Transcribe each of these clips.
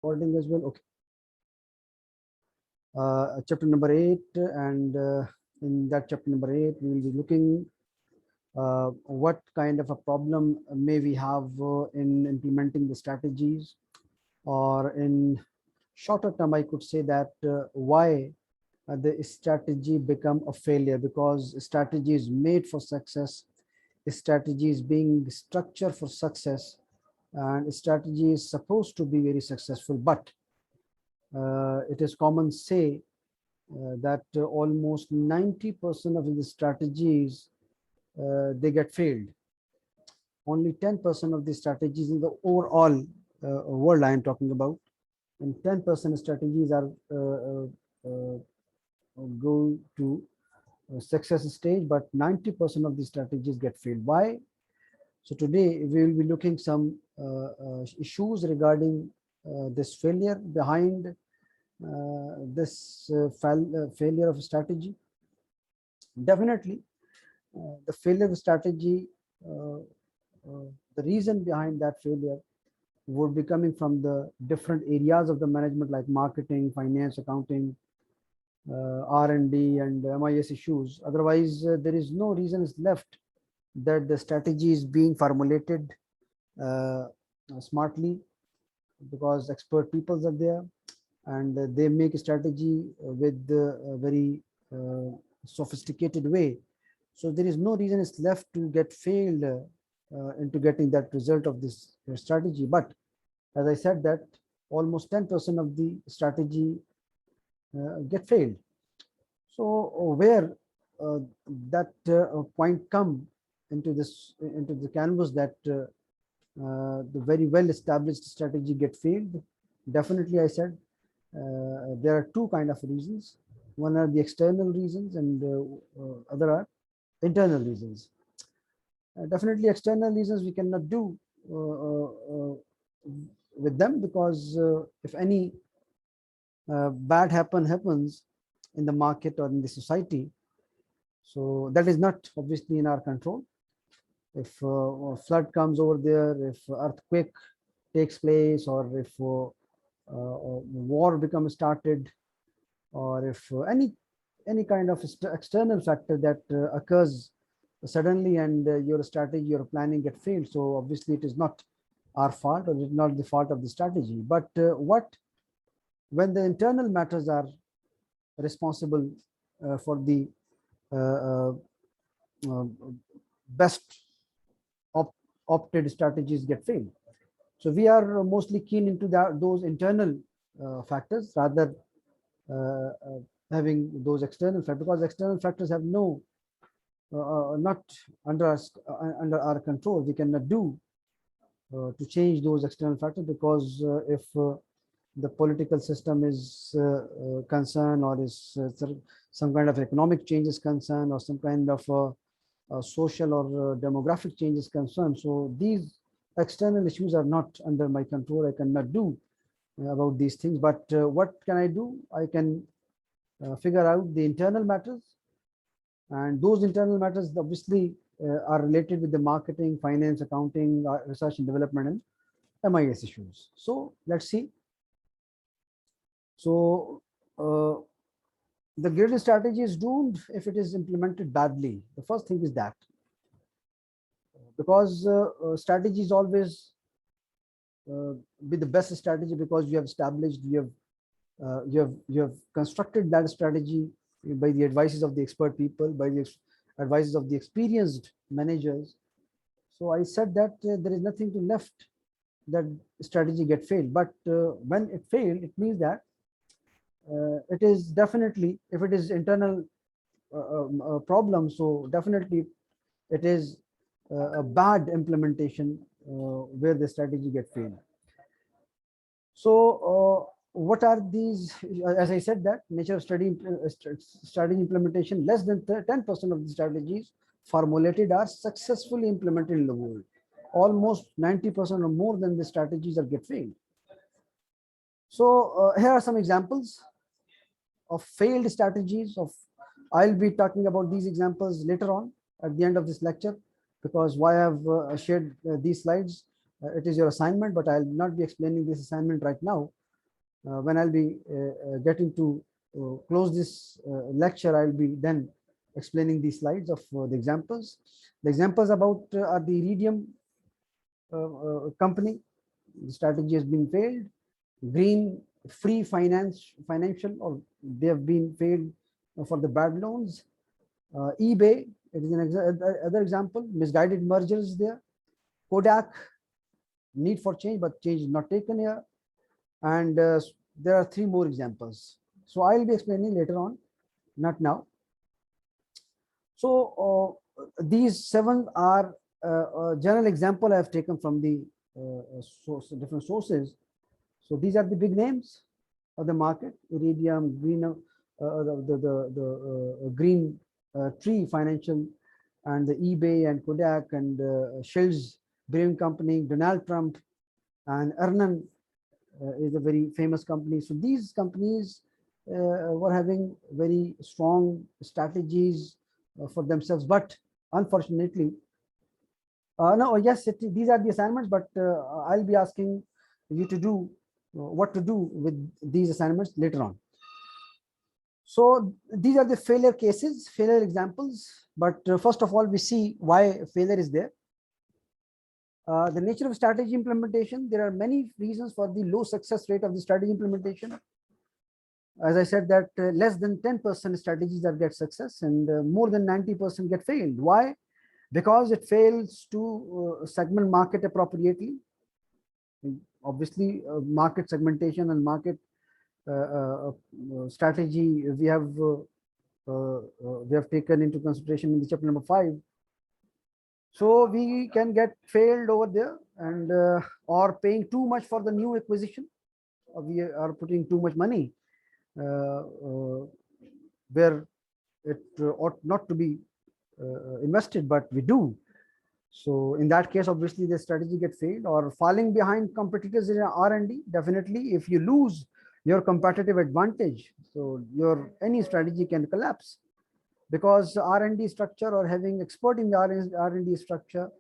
Recording as well. Okay. Chapter number 8, and in that chapter number 8, we will be looking what kind of a problem may we have in implementing the strategies, or in shorter term, I could say that why the strategy become a failure, because strategy is made for success, strategy is being structured for success, and strategy is supposed to be very successful, but it is common say that almost 90% of the strategies they get failed. Only 10% of the strategies in the overall world I am talking about, and 10% strategies are go to success stage, but 90% of the strategies get failed. Why? So today we will be looking some issues regarding this failure, behind this failure of strategy. Definitely, the failure of strategy, the reason behind that failure would be coming from the different areas of the management, like marketing, finance, accounting, R&D, and MIS issues. Otherwise, there is no reason is left that the strategy is being formulated smartly, because expert people are there, and they make a strategy with a very sophisticated way. So there is no reason is left to get failed into getting that result of this strategy. But as I said, that almost 10% of the strategy get failed. So where that point come into the canvas, that the very well established strategy get failed? Definitely, I said there are two kind of reasons. One are the external reasons, and other are internal reasons. Definitely, external reasons we cannot do with them, because if any bad happens in the market or in the society, so that is not obviously in our control. If a flood comes over there, if earthquake takes place, or if war becomes started, or if any kind of external factor that occurs suddenly, and your strategy, your planning get failed, so obviously it is not our fault, or it is not the fault of the strategy. But what when the internal matters are responsible for the uh, uh, best opted strategies get failed? So we are mostly keen into those internal factors, rather having those external factors, because external factors have no not under us, under our control. We cannot do to change those external factors, because if the political system is concerned, or is some kind of economic change is concerned, or some kind of social or demographic change is concerned, so these external issues are not under my control. I cannot do about these things. But what can I do? I can figure out the internal matters, and those internal matters obviously are related with the marketing, finance, accounting, research and development, and MIS issues. So let's see. So the graded strategy is doomed if it is implemented badly. The first thing is that, because strategy is always be the best strategy, because you have established, you have constructed that strategy by the advices of the expert people, by the advices of the experienced managers. So I said that there is nothing to left that strategy get failed. But when it failed, it means that it is definitely, if it is internal problem, so definitely it is a bad implementation where the strategy get failed. So what are these? As I said, that nature of strategy implementation, less than 10% of the strategies formulated are successfully implemented in the world. Almost 90% or more than the strategies are get failed. So here are some examples of failed strategies. I'll be talking about these examples later on at the end of this lecture, because why I've shared these slides, it is your assignment, but I'll not be explaining this assignment right now. When I'll be getting to close this lecture, I'll be then explaining the slides of the examples. The examples about are the Iridium company. The strategy has been failed. Green free financial, or they have been failed for the bad loans. eBay, it is an other example. Misguided mergers there. Kodak, need for change, but change is not taken here. And there are three more examples. So I'll be explaining later on, not now. So these seven are general example I have taken from the different sources. So these are the big names of the market: Iridium, Green, the Green Tree Financial, and the eBay and Kodak and Shell's Brewing Company, Donald Trump, and Ernan is a very famous company. So these companies were having very strong strategies for themselves, but unfortunately, no, yes, these are the assignments, but I'll be asking you to do what to do with these assignments later on. So these are the failure cases, failure examples. But first of all, we see why failure is there. The nature of strategy implementation. There are many reasons for the low success rate of the strategy implementation. As I said, that less than 10% strategies that get success, and more than 90% get failed. Why? Because it fails to segment market appropriately. Obviously, market segmentation and market strategy we have taken into consideration in the chapter number 5. So we can get failed over there, and or paying too much for the new acquisition, or we are putting too much money where it ought not to be invested, but we do. So in that case, obviously the strategy gets failed. Or falling behind competitors in R&D. Definitely, if you lose your competitive advantage, so your any strategy can collapse, because R&D structure, or having expert in the R&D structure,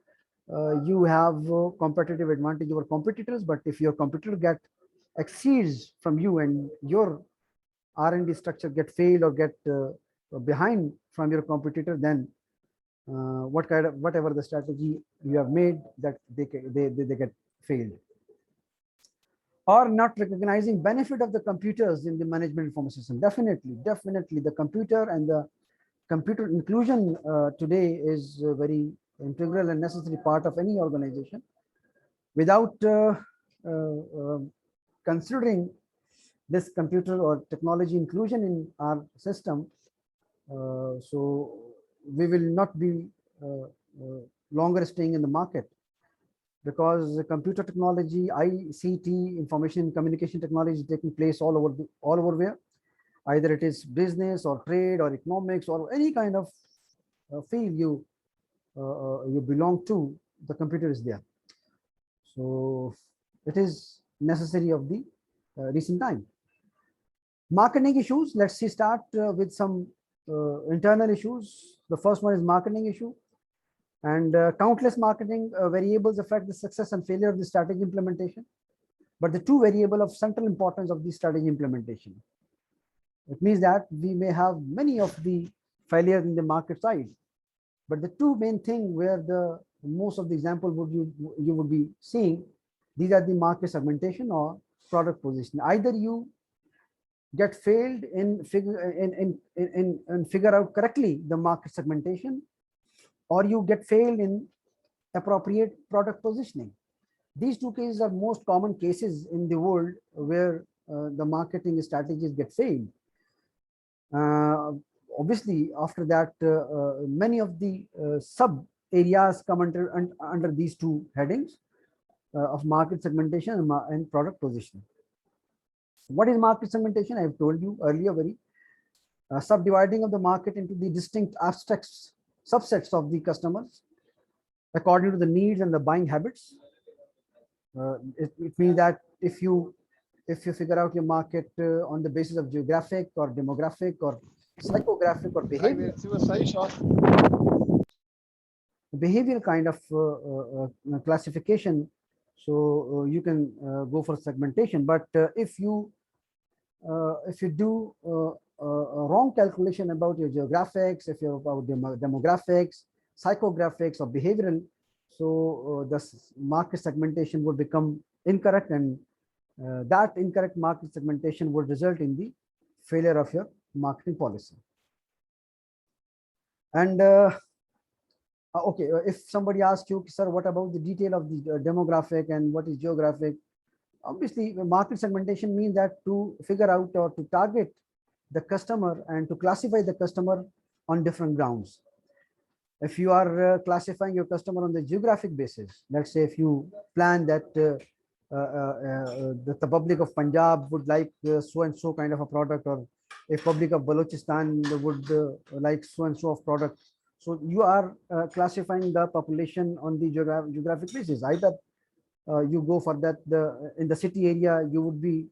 you have competitive advantage over competitors. But if your competitor exceeds from you, and your R&D structure get failed or get behind from your competitor, then whatever the strategy you have made, that they get failed. Or not recognizing benefit of the computers in the management information system. Definitely the computer and the computer inclusion today is a very integral and necessary part of any organization. Without considering this computer or technology inclusion in our system, so we will not be longer staying in the market, because the computer technology, ICT, information communication technology, is taking place all over where, either it is business or trade or economics or any kind of field you belong to, the computer is there. So it is necessary of the recent time. Marketing issues. Let's start with some internal issues. The first one is marketing issue, and countless marketing variables affect the success and failure of the strategy implementation. But the two variables of central importance of the strategy implementation. It means that we may have many of the failures in the market side, but the two main thing where the most of the example you would be seeing, these are the market segmentation or product position. Either you get failed in figure out correctly the market segmentation, or you get failed in appropriate product positioning. These two cases are most common cases in the world where the marketing strategies get failed. Obviously, after that, many of the sub areas come under these two headings of market segmentation and product positioning. What is market segmentation? I have told you earlier, very subdividing of the market into the distinct abstracts, subsets of the customers according to the needs and the buying habits. It means that if you figure out your market on the basis of geographic or demographic or psychographic or behavioral kind of classification, so you can go for segmentation. But if you if you do a wrong calculation about your geographics, if you're about demographics, psychographics, or behavioral, so the market segmentation would become incorrect, and that incorrect market segmentation would result in the failure of your marketing policy. And okay, if somebody asks you, sir, what about the detail of the demographic and what is geographic? Obviously, market segmentation means that to figure out or to target the customer and to classify the customer on different grounds. If you are classifying your customer on the geographic basis, let's say if you plan that that the public of Punjab would like so and so kind of a product, or if public of Balochistan would like so and so of product. So you are classifying the population on the geographic basis. Either you go for that in the city area, you would be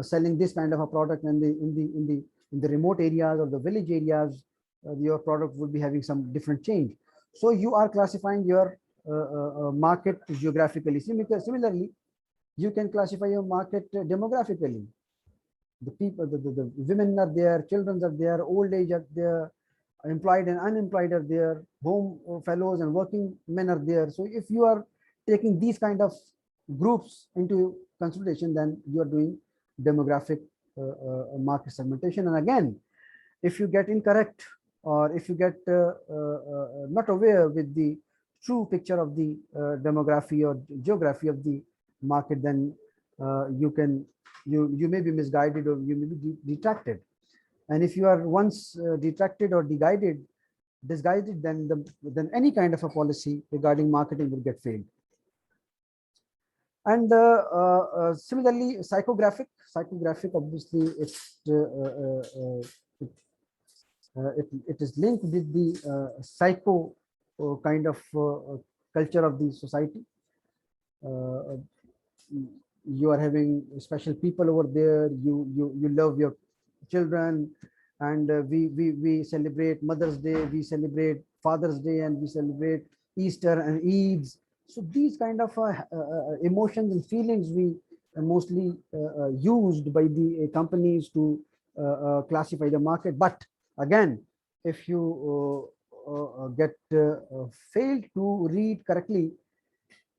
selling this kind of a product, and in the remote areas or the village areas, your product would be having some different change. So you are classifying your market geographically. Similarly, you can classify your market demographically. The people, the women are there, children are there, old age are there, employed and unemployed are there, home fellows and working men are there. So if you are taking these kind of groups into consideration, then you are doing demographic market segmentation. And again, if you get incorrect, or if you get not aware with the true picture of the demography or geography of the market, then you may be misguided, or you may be detracted. And if you are once detracted or disguided, then any kind of a policy regarding marketing will get failed. And similarly, psychographic obviously it is linked with the psycho kind of culture of the society. You are having special people over there. You love your children, and we celebrate Mother's Day, we celebrate Father's Day, and we celebrate Easter and Eids. So these kind of emotions and feelings we mostly used by the companies to classify the market. But again, if you get failed to read correctly,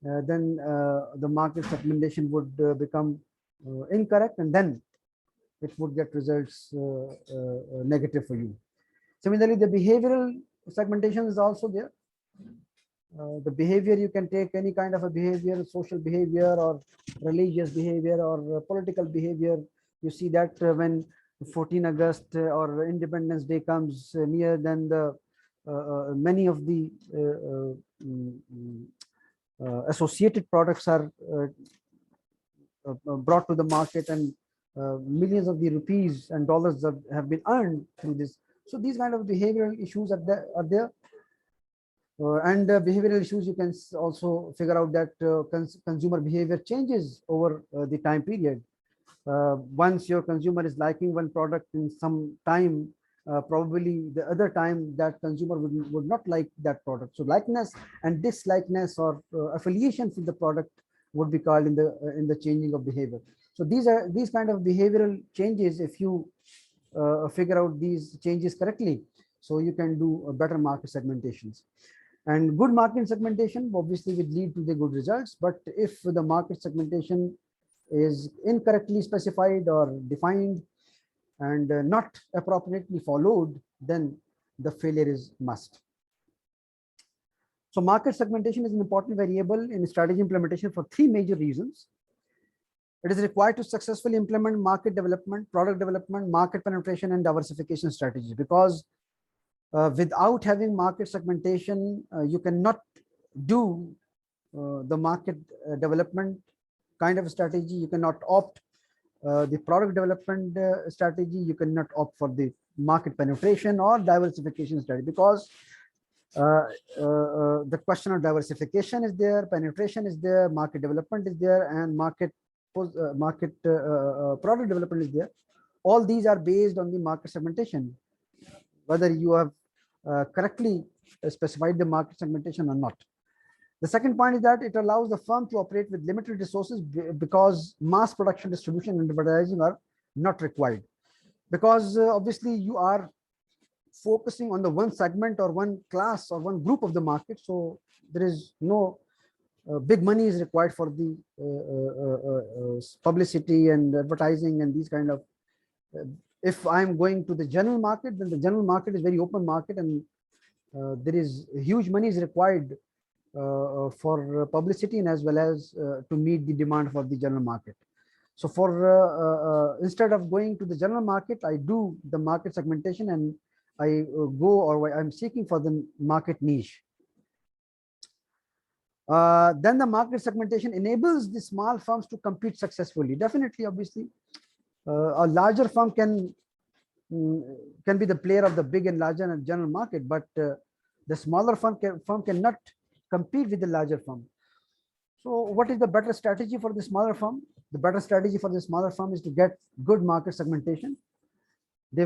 then the market segmentation would become incorrect, and then it would get results negative for you. Similarly, the behavioral segmentation is also there. The behavior, you can take any kind of a behavior, social behavior or religious behavior or political behavior. You see that when 14 August or Independence Day comes near, then the many of the associated products are brought to the market, and millions of the rupees and dollars have been earned through this. So these kind of behavioral issues are there. And behavioral issues, you can also figure out that consumer behavior changes over the time period. Once your consumer is liking one product in some time, probably the other time that consumer would not like that product. So likeness and dislikeness or affiliation with the product would be called in the changing of behavior. So these kind of behavioral changes, if you figure out these changes correctly, so you can do a better market segmentations. And good market segmentation obviously will lead to the good results. But if the market segmentation is incorrectly specified or defined and not appropriately followed, then the failure is must. So market segmentation is an important variable in strategy implementation for three major reasons. It is required to successfully implement market development, product development, market penetration, and diversification strategies, because without having market segmentation, you cannot do the market development kind of strategy. You cannot opt the product development strategy. You cannot opt for the market penetration or diversification strategy, because the question of diversification is there, penetration is there, market development is there, and product development is there. All these are based on the market segmentation, whether you have correctly specified the market segmentation or not. The second point is that it allows the firm to operate with limited resources because mass production, distribution, and advertising are not required. Because obviously you are focusing on the one segment or one class or one group of the market. So there is no big money is required for the publicity and advertising and these kind of. If I'm going to the general market, then the general market is very open market, and there is huge money is required for publicity and as well as to meet the demand for the general market. So for instead of going to the general market, I do the market segmentation and I go or I'm seeking for the market niche. Then the market segmentation enables the small firms to compete successfully. Definitely, obviously, a larger firm can be the player of the big and larger and general market, but the smaller firm cannot compete with the larger firm. So what is the better strategy for the smaller firm? The better strategy for the smaller firm is to get good market segmentation. They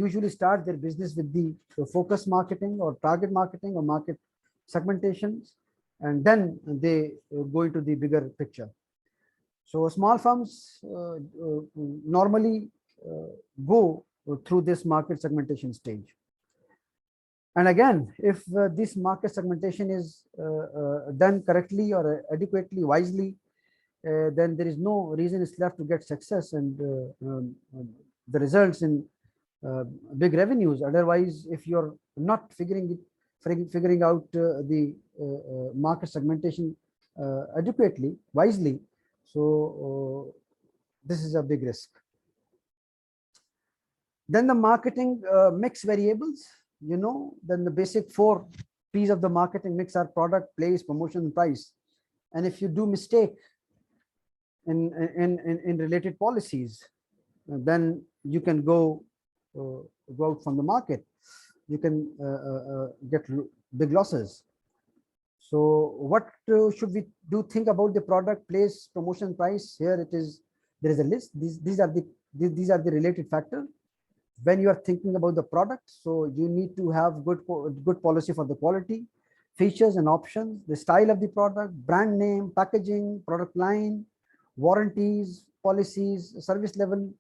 usually start their business with the focus marketing or target marketing or market segmentations, and then they go into the bigger picture. So small firms normally go through this market segmentation stage. And again, if this market segmentation is done correctly or adequately, wisely, then there is no reason is left to get success and the results in big revenues. Otherwise, if you're not figuring out the market segmentation adequately, wisely, so this is a big risk. Then the marketing mix variables, then the basic 4 P's of the marketing mix are product, place, promotion, and price. And if you do mistake in related policies, then you can go out from the market. You can get big losses. So what should we do? Think about the product, place, promotion, price. Here it is. There is a list. These are the related factors. When you are thinking about the product, so you need to have good policy for the quality, features and options, the style of the product, brand name, packaging, product line, warranties, policies, service level,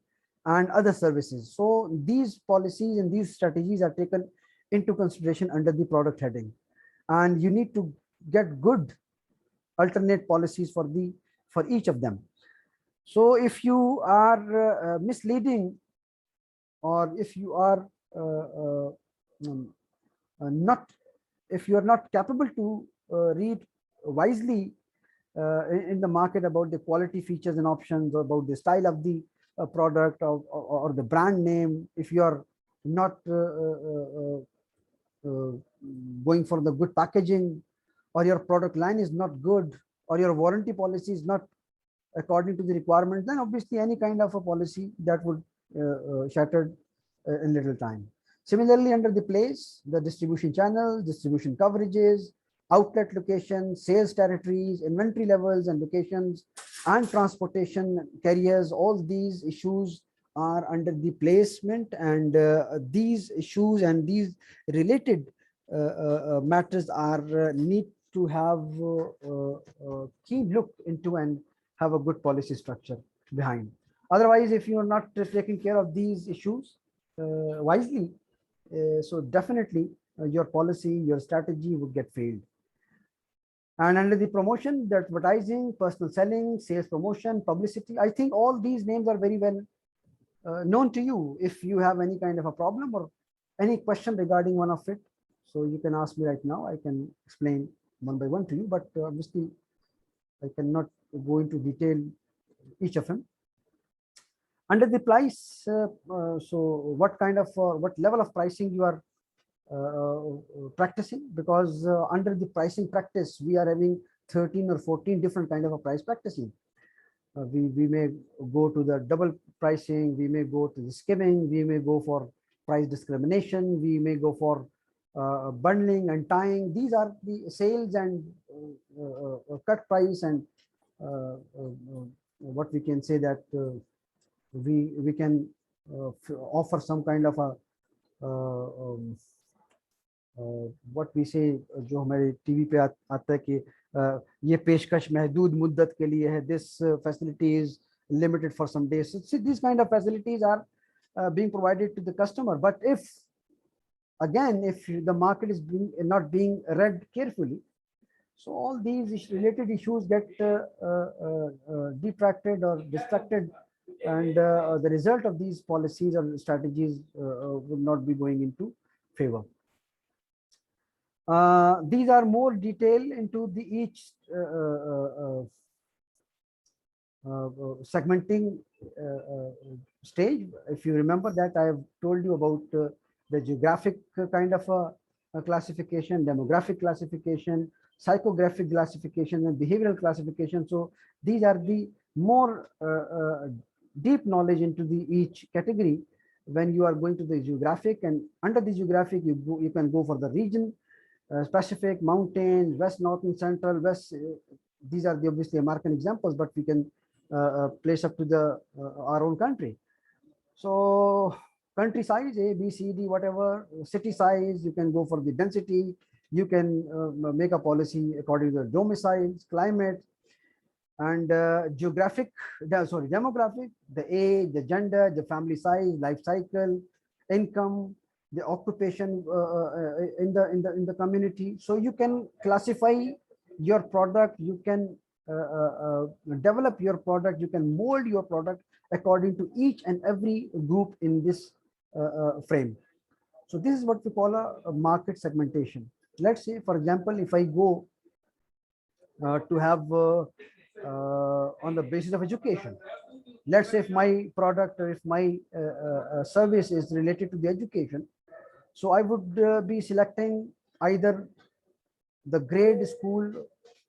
and other services. So these policies and these strategies are taken into consideration under the product heading, and you need to get good alternate policies for each of them. So if you are misleading, or if you are if you are not capable to read wisely in the market about the quality, features and options, about the style of the product or the brand name, if you are not going for the good packaging, or your product line is not good, or your warranty policy is not according to the requirements, then obviously any kind of a policy that would shattered in little time. Similarly, under the place, the distribution channels, distribution coverages, outlet location, sales territories, inventory levels and locations, and transportation carriers, all these issues are under the placement, and these issues and these related matters are need to have keen look into and have a good policy structure behind. Otherwise, if you are not taking care of these issues wisely, so definitely your policy, your strategy would get failed. And under the promotion, the advertising, personal selling, sales promotion, publicity, I think all these names are very well known to you. If you have any kind of a problem or any question regarding one of it, so you can ask me right now. I can explain one by one to you, but obviously I cannot go into detail each of them. Under the price, so what level of pricing you are practicing? Because under the pricing practice, we are having 13 or 14 different kind of a price practicing. We may go to the double pricing, we may go to the skimming, we may go for price discrimination, we may go for bundling and tying. These are the sales and cut price, and what we can say that we can offer some kind of a what we say, जो हमारे TV पे आता है कि ये पेशकश महदूद मुद्दत के लिए है, this facility is limited for some days. So these kind of facilities are being provided to the customer. But if again, if the market is not being read carefully, so all these related issues get detracted or distracted, and the result of these policies or strategies would not be going into favor. These are more detailed into the each segmenting stage. If you remember that I have told you about the geographic kind of a classification, demographic classification, psychographic classification, and behavioral classification. So these are the more deep knowledge into the each category. When you are going to the geographic, and under the geographic you can go for the region specific, mountains, west, north, and central, west. These are the obviously American examples, but we can place up to the our own country. So country size, A, B, C, D, whatever. City size, you can go for the density. You can make a policy according to the domiciles, climate, and demographic, the age, the gender, the family size, life cycle, income, the occupation in the community. So you can classify your product, you can develop your product, you can mold your product according to each and every group in this frame. So this is what we call a market segmentation. Let's say, for example, if I go to have on the basis of education, let's say if my product or if my service is related to the education, so I would be selecting either the grade school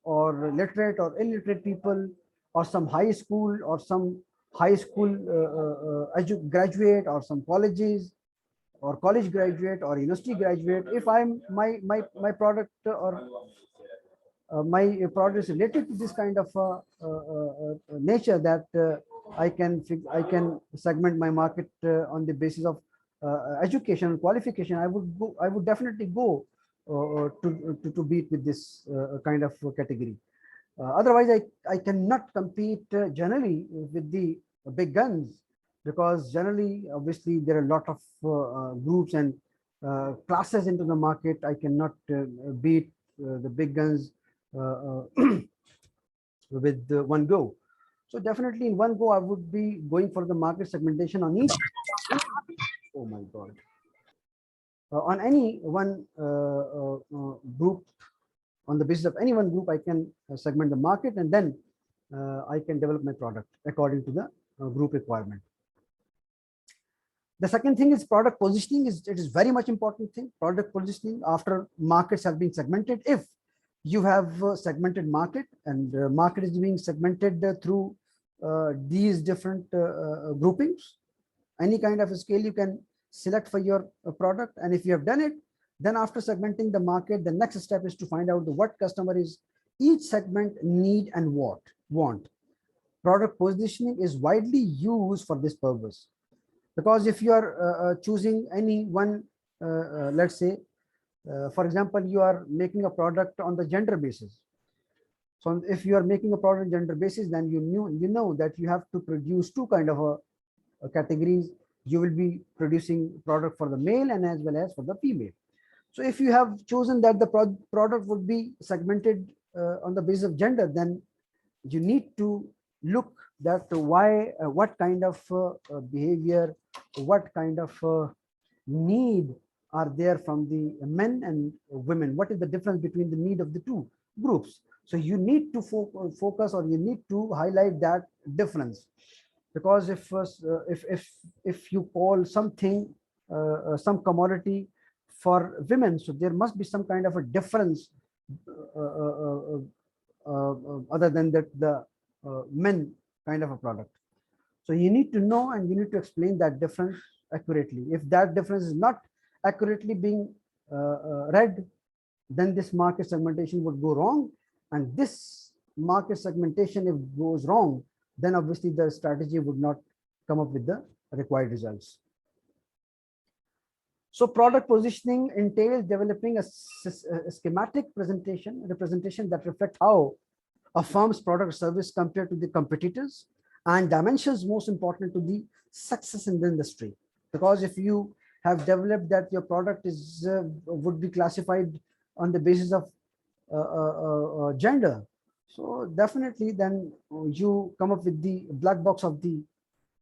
or literate or illiterate people, or some high school or some high school graduate, or some colleges or college graduate or university graduate. If I'm my product or my product is related to this kind of nature, that I can segment my market on the basis of education and qualification, I would definitely go to beat with this kind of category. Otherwise, I cannot compete generally with the big guns, because generally, obviously, there are a lot of groups and classes into the market. I cannot beat the big guns with one go. So definitely in one go, I would be going for the market segmentation on each. Oh my God. On any one group, on the basis of any one group, I can segment the market, and then I can develop my product according to the group requirement. The second thing is product positioning. It is very much important thing. Product positioning after markets have been segmented. If you have segmented market, and market is being segmented through these different groupings, any kind of a scale you can select for your product. And if you have done it, then after segmenting the market, the next step is to find out what customer is each segment need and want. Product positioning is widely used for this purpose, because if you are choosing any one, let's say, for example, you are making a product on the gender basis. So if you are making a product on gender basis, then you know that you have to produce two kind of categories. You will be producing product for the male and as well as for the female. So if you have chosen that the product would be segmented on the basis of gender, then you need to look that what kind of behavior, what kind of need are there from the men and women. What is the difference between the need of the two groups? So you need to focus, or you need to highlight that difference, because if you call something some commodity for women, so there must be some kind of a difference other than that the men kind of a product. So you need to know, and you need to explain that difference accurately. If that difference is not accurately being read, then this market segmentation would go wrong. And this market segmentation, if it goes wrong, then obviously the strategy would not come up with the required results. So product positioning entails developing a schematic representation that reflects how a firm's product or service compared to the competitors, and dimensions most important to the success in the industry. Because if you have developed that your product is would be classified on the basis of gender, so definitely then you come up with the black box of the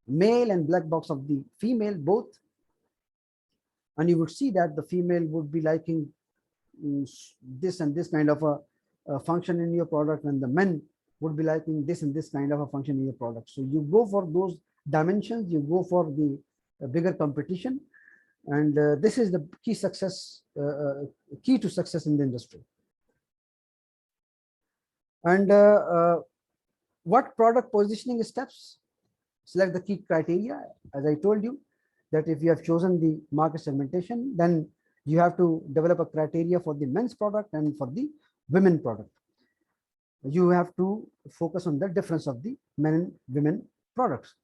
male and black box of the female both, and you would see that the female would be liking this and this kind of a function in your product, and the men would be liking this and this kind of a function in your product. So you go for those dimensions, you go for the bigger competition, and this is the key to success in the industry. And what product positioning steps? Select the key criteria. As I told you, that if you have chosen the market segmentation, then you have to develop a criteria for the men's product and for the women product. You have to focus on the difference of the men and women products.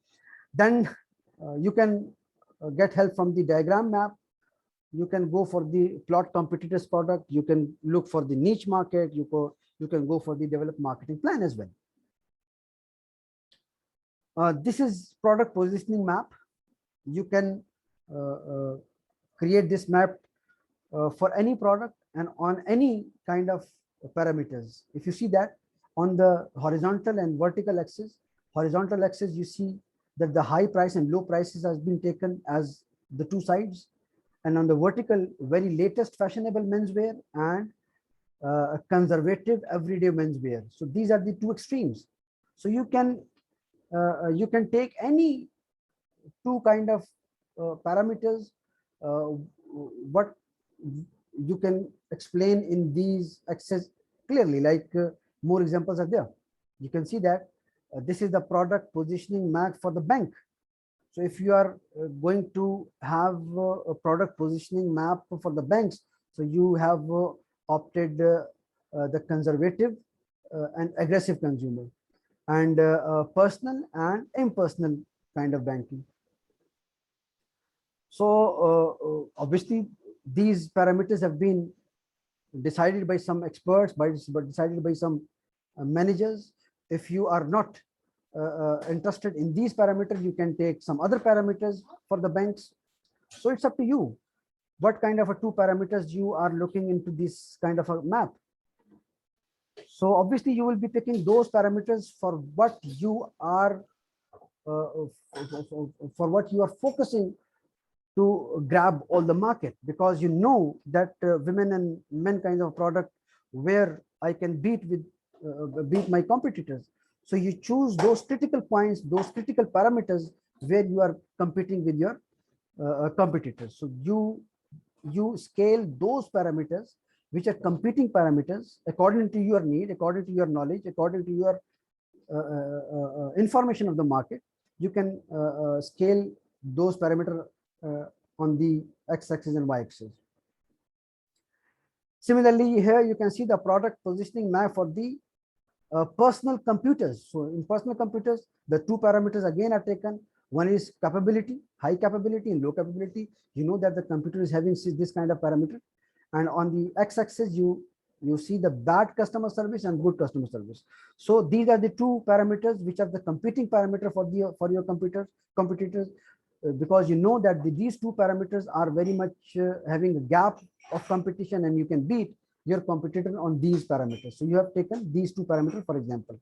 Then you can get help from the diagram map. You can go for the plot competitors product. You can look for the niche market. You can go for the developed marketing plan as well. This is product positioning map. You can create this map for any product and on any kind of parameters. If you see that on the horizontal and vertical axis, you see that the high price and low prices has been taken as the two sides, and on the vertical, very latest fashionable menswear and conservative everyday menswear. So these are the two extremes. So you can take any two kind of parameters. What you can explain in these axes clearly, like more examples are there. You can see that this is the product positioning map for the bank. So if you are going to have a product positioning map for the banks, so you have opted the conservative and aggressive consumer, and personal and impersonal kind of banking. So obviously these parameters have been decided by some experts, but decided by some managers. If you are not interested in these parameters, you can take some other parameters for the banks. So it's up to you what kind of a two parameters you are looking into this kind of a map. So obviously you will be picking those parameters for what you are focusing to grab all the market, because you know that women and men kind of product where I can beat my competitors. So you choose those critical points, those critical parameters where you are competing with your competitors. So you scale those parameters which are competing parameters according to your need, according to your knowledge, according to your information of the market. You can scale those parameters on the x-axis and y-axis. Similarly, here you can see the product positioning map for the personal computers. So in personal computers, the two parameters again are taken. One is capability, high capability and low capability. You know that the computer is having this kind of parameter. And on the x-axis, you see the bad customer service and good customer service. So these are the two parameters which are the competing parameter for your competitors, because you know that these two parameters are very much having a gap of competition, and you can beat your competitor on these parameters. So you have taken these two parameters, for example.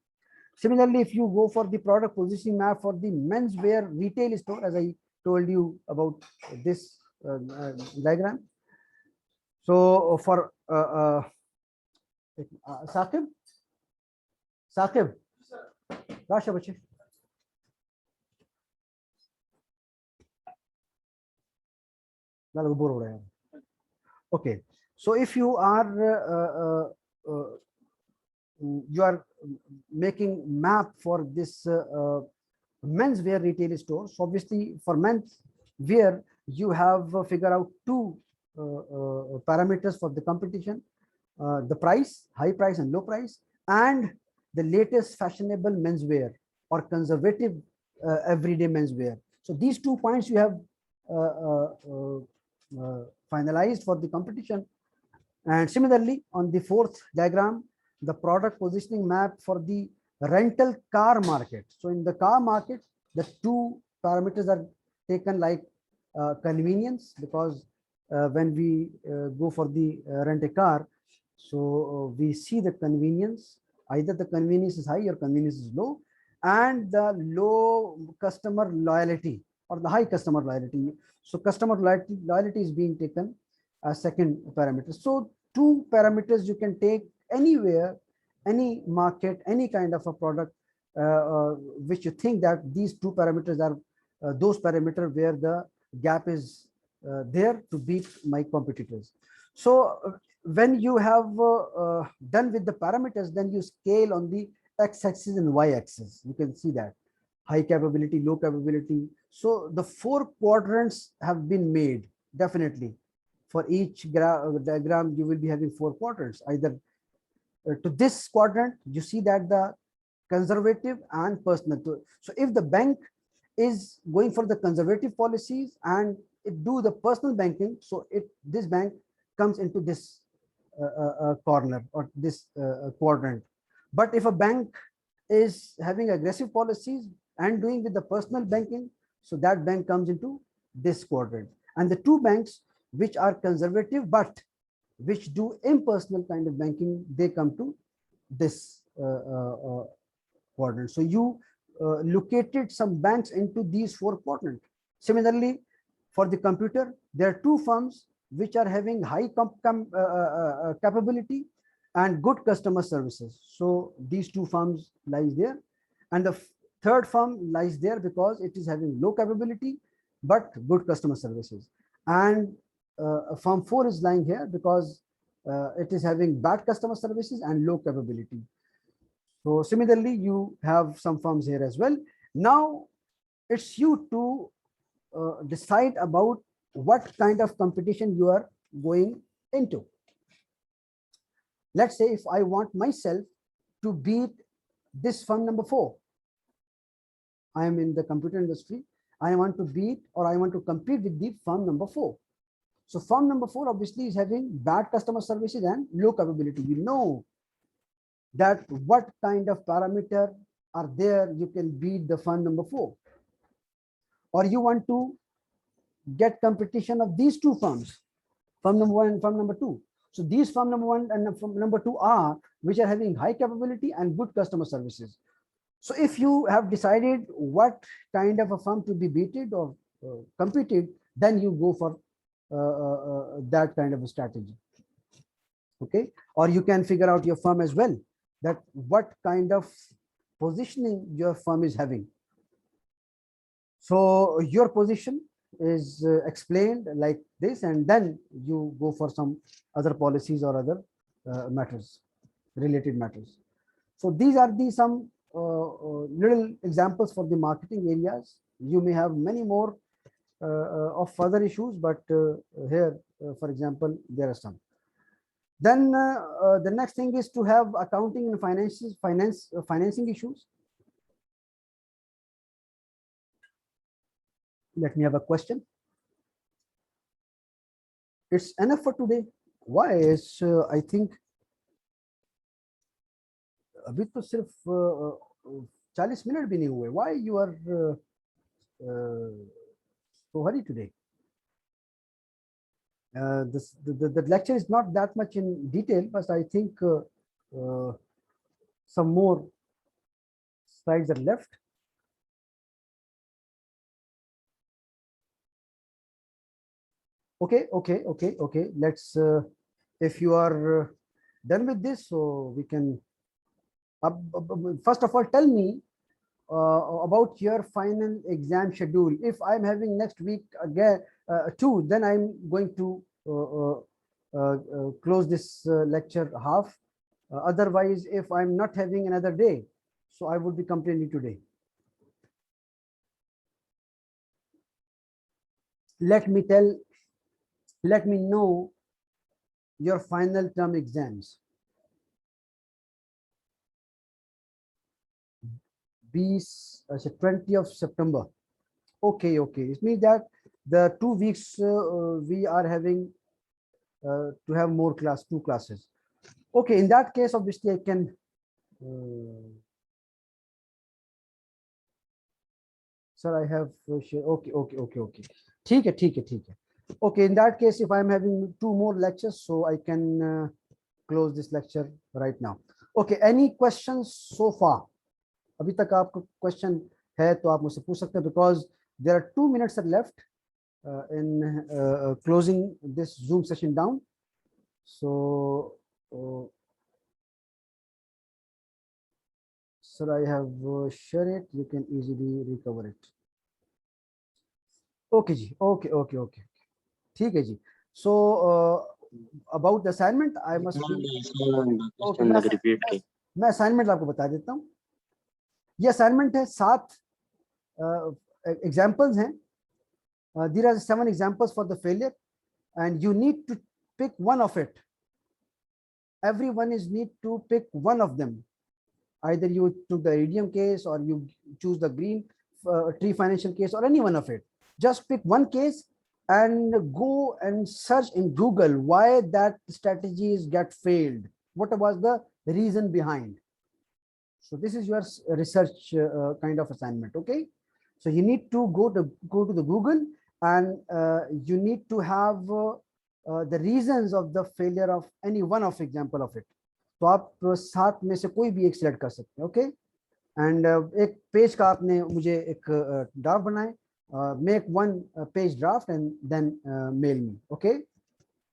Similarly, if you go for the product positioning map for the menswear retail store, as I told you about this diagram. So for Saqib, Rasha bache. Okay, so if you are making map for this menswear retail store, so obviously for menswear you have figure out two parameters for the competition: the price, high price and low price, and the latest fashionable menswear or conservative everyday menswear. So these 2 points you have finalized for the competition. And similarly, on the fourth diagram, the product positioning map for the rental car market. So in the car market, the two parameters are taken like convenience, because when we go for the rent a car, so we see the convenience, either the convenience is high or convenience is low, and the low customer loyalty or the high customer loyalty. So customer loyalty is being taken as second parameter. So two parameters you can take anywhere, any market, any kind of a product, which you think that these two parameters are those parameters where the gap is there to beat my competitors. So when you have done with the parameters, then you scale on the x-axis and y-axis. You can see that high capability, low capability. So the four quadrants have been made. Definitely for each diagram you will be having four quadrants. Either to this quadrant, you see that the conservative and personal. So if the bank is going for the conservative policies and it do the personal banking, so this bank comes into this corner or this quadrant. But if a bank is having aggressive policies and doing with the personal banking, so that bank comes into this quadrant. And the two banks which are conservative but which do impersonal kind of banking, they come to this quadrant. So you located some banks into these four quadrants. Similarly, for the computer, there are two firms which are having high capability and good customer services. So these two firms lies there, and the third firm lies there because it is having low capability but good customer services. And firm 4 is lying here because it is having bad customer services and low capability. So similarly, you have some firms here as well. Now it's you to decide about what kind of competition you are going into. Let's say if I want myself to beat this firm number 4, I am in the computer industry, I want to beat or I want to compete with the firm number 4. So firm number 4 obviously is having bad customer services and low capability. We know that what kind of parameter are there you can beat the firm number 4. Or you want to get competition of these two firms, firm number 1 and firm number 2. So these firm number 1 and firm number 2 are which are having high capability and good customer services. So if you have decided what kind of a firm to be beaten or competed, then you go for that kind of a strategy. Okay, or you can figure out your firm as well, that what kind of positioning your firm is having. So your position is explained like this, and then you go for some other policies or other matters, related matters. So these are the some little examples for the marketing areas. You may have many more of further issues, but here, for example, there are some. Then the next thing is to have accounting and financing issues. Let me have a question. It's enough for today. Why is I think अभी तो सिर्फ 40 minute भी नहीं हुए. Why you are so hurry today? The lecture is not that much in detail, but I think some more slides are left. Okay. Let's if you are done with this, so we can first of all tell me about your final exam schedule. If I'm having next week again 2, then I'm going to close this lecture half. Otherwise, if I'm not having another day, so I would be completing today. Let me know your final term exams. 20 of September. Okay. It means that the 2 weeks we are having to have more two classes. Okay, in that case, obviously I can sir, I have okay. ठीक है. Okay, in that case, if I'm having 2 more lectures, so I can close this lecture right now. Okay, any questions so far? अभी तक आपको question है तो आप मुझसे पूछ सकते हैं, because there are 2 minutes are left in closing this Zoom session down. So, sir, I have shared it. You can easily recover it. Okay ji, okay. ठीक है जी. So about the assignment, I must be okay. मैं assignment आपको बता देता हूँ. ये assignment है 7 examples हैं. There are 7 examples for the failure, and you need to pick one of it. Everyone is need to pick one of them. Either you took the Iridium case, or you choose the green tree financial case, or any one of it. Just pick one case and go and search in Google why that strategies get failed. What was the reason behind? So this is your research kind of assignment. Okay, so you need to go to the Google, and you need to have the reasons of the failure of any one of example of it. तो आप 7 में से कोई भी एक select कर सकते हैं. ओके, एंड एक पेज का आपने मुझे एक ड्राफ्ट बनाए. Make one page draft and then mail me. Okay,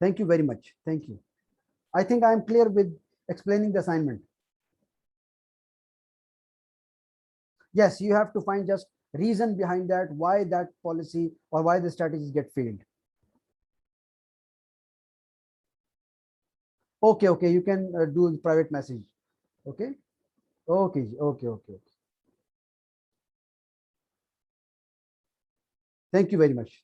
thank you very much. Thank you. I think I am clear with explaining the assignment. Yes, you have to find just reason behind that, why that policy or why the strategies get failed. Okay, you can do private message. Okay. Okay. Thank you very much.